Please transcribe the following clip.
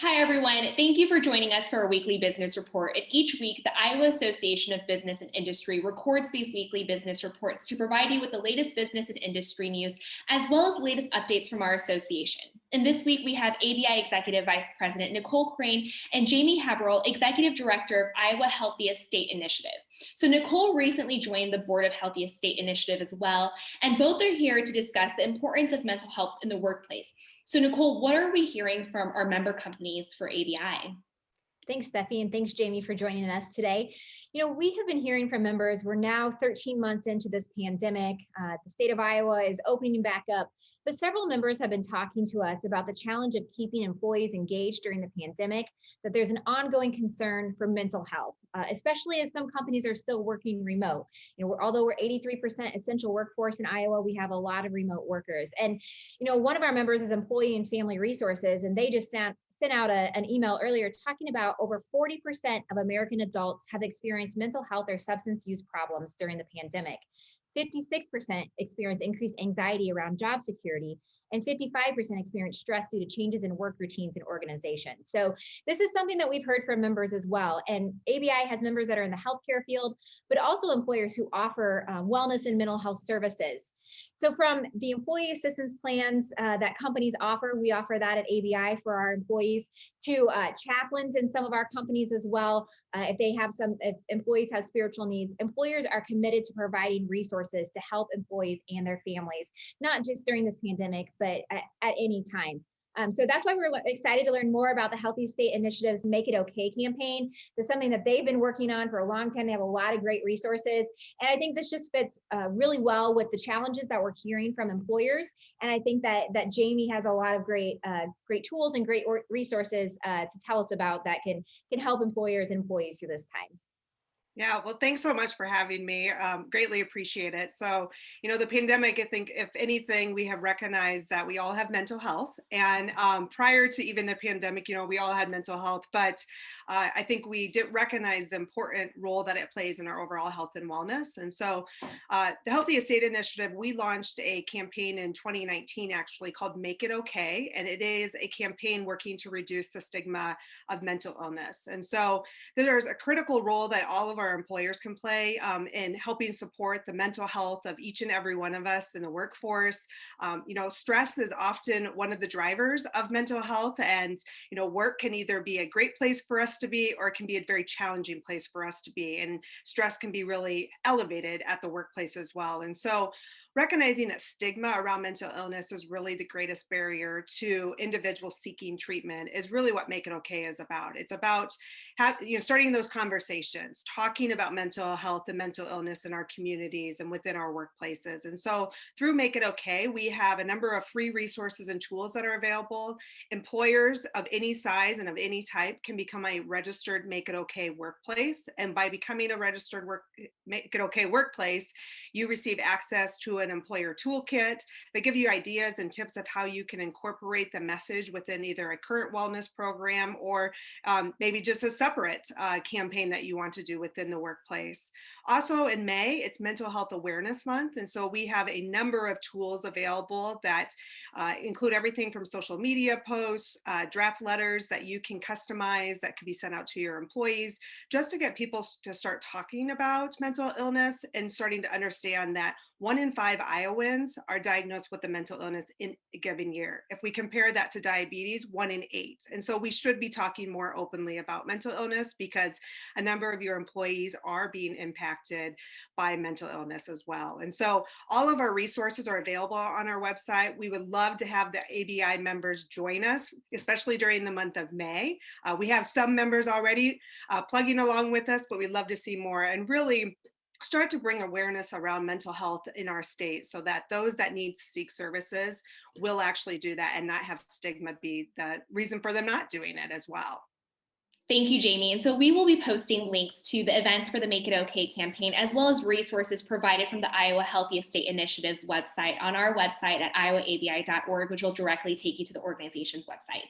Hi, everyone. Thank you for joining us for our weekly business report. And each week, the Iowa Association of Business and Industry records these weekly business reports to provide you with the latest business and industry news, as well as the latest updates from our association. And this week, we have ABI Executive Vice President Nicole Crain and Jami Haberl, Executive Director of Iowa Healthiest State Initiative. So Nicole recently joined the board of Healthiest State Initiative as well, and both are here to discuss the importance of mental health in the workplace. So Nicole, what are we hearing from our member companies for ABI? Thanks, Steffi, and thanks, Jamie, for joining us today. We have been hearing from members. We're now 13 months into this pandemic. The state of Iowa is opening back up, but several members have been talking to us about the challenge of keeping employees engaged during the pandemic, that there's an ongoing concern for mental health, especially as some companies are still working remote. Although we're 83% essential workforce in Iowa, we have a lot of remote workers. And, one of our members is Employee and Family Resources, and they just sent out an email earlier talking about over 40% of American adults have experienced mental health or substance use problems during the pandemic. 56% experience increased anxiety around job security, and 55% experience stress due to changes in work routines and organizations. So this is something that we've heard from members as well. And ABI has members that are in the healthcare field, but also employers who offer wellness and mental health services. So from the employee assistance plans that companies offer, we offer that at ABI for our employees, to chaplains in some of our companies as well. If employees have spiritual needs, employers are committed to providing resources to help employees and their families, not just during this pandemic, but at any time. So that's why we're excited to learn more about the Healthy State Initiative's Make It Okay campaign. It's something that they've been working on for a long time. They have a lot of great resources. And I think this just fits really well with the challenges that we're hearing from employers. And I think that Jami has a lot of great tools and great resources to tell us about that can help employers and employees through this time. Yeah, well, thanks so much for having me. Greatly appreciate it. So, the pandemic, I think, if anything, we have recognized that we all have mental health. And prior to even the pandemic, we all had mental health. But I think we did recognize the important role that it plays in our overall health and wellness. And so the Healthiest State Initiative, we launched a campaign in 2019, actually, called Make It Okay. And it is a campaign working to reduce the stigma of mental illness. And so there's a critical role that all of our employers can play in helping support the mental health of each and every one of us in the workforce. Stress is often one of the drivers of mental health, and work can either be a great place for us to be, or it can be a very challenging place for us to be. And stress can be really elevated at the workplace as well. And so recognizing that stigma around mental illness is really the greatest barrier to individuals seeking treatment is really what Make It Okay is about. It's about starting those conversations, talking about mental health and mental illness in our communities and within our workplaces. And so through Make It Okay, we have a number of free resources and tools that are available. Employers of any size and of any type can become a registered Make It Okay workplace. And by becoming a registered Make It Okay workplace, you receive access to an employer toolkit that give you ideas and tips of how you can incorporate the message within either a current wellness program or maybe just a separate campaign that you want to do within the workplace. Also in May, it's Mental Health Awareness Month. And so we have a number of tools available that include everything from social media posts, draft letters that you can customize that can be sent out to your employees, just to get people to start talking about mental illness and starting to understand that 1 in 5 Iowans are diagnosed with a mental illness in a given year. If we compare that to diabetes, 1 in 8. And so we should be talking more openly about mental illness because a number of your employees are being impacted by mental illness as well. And so all of our resources are available on our website. We would love to have the ABI members join us, especially during the month of May. We have some members already plugging along with us, but we'd love to see more and really start to bring awareness around mental health in our state so that those that need to seek services will actually do that and not have stigma be the reason for them not doing it as well. Thank you, Jami. And so we will be posting links to the events for the Make It Okay campaign, as well as resources provided from the Iowa Healthiest State Initiative's website on our website at iowaabi.org, which will directly take you to the organization's website.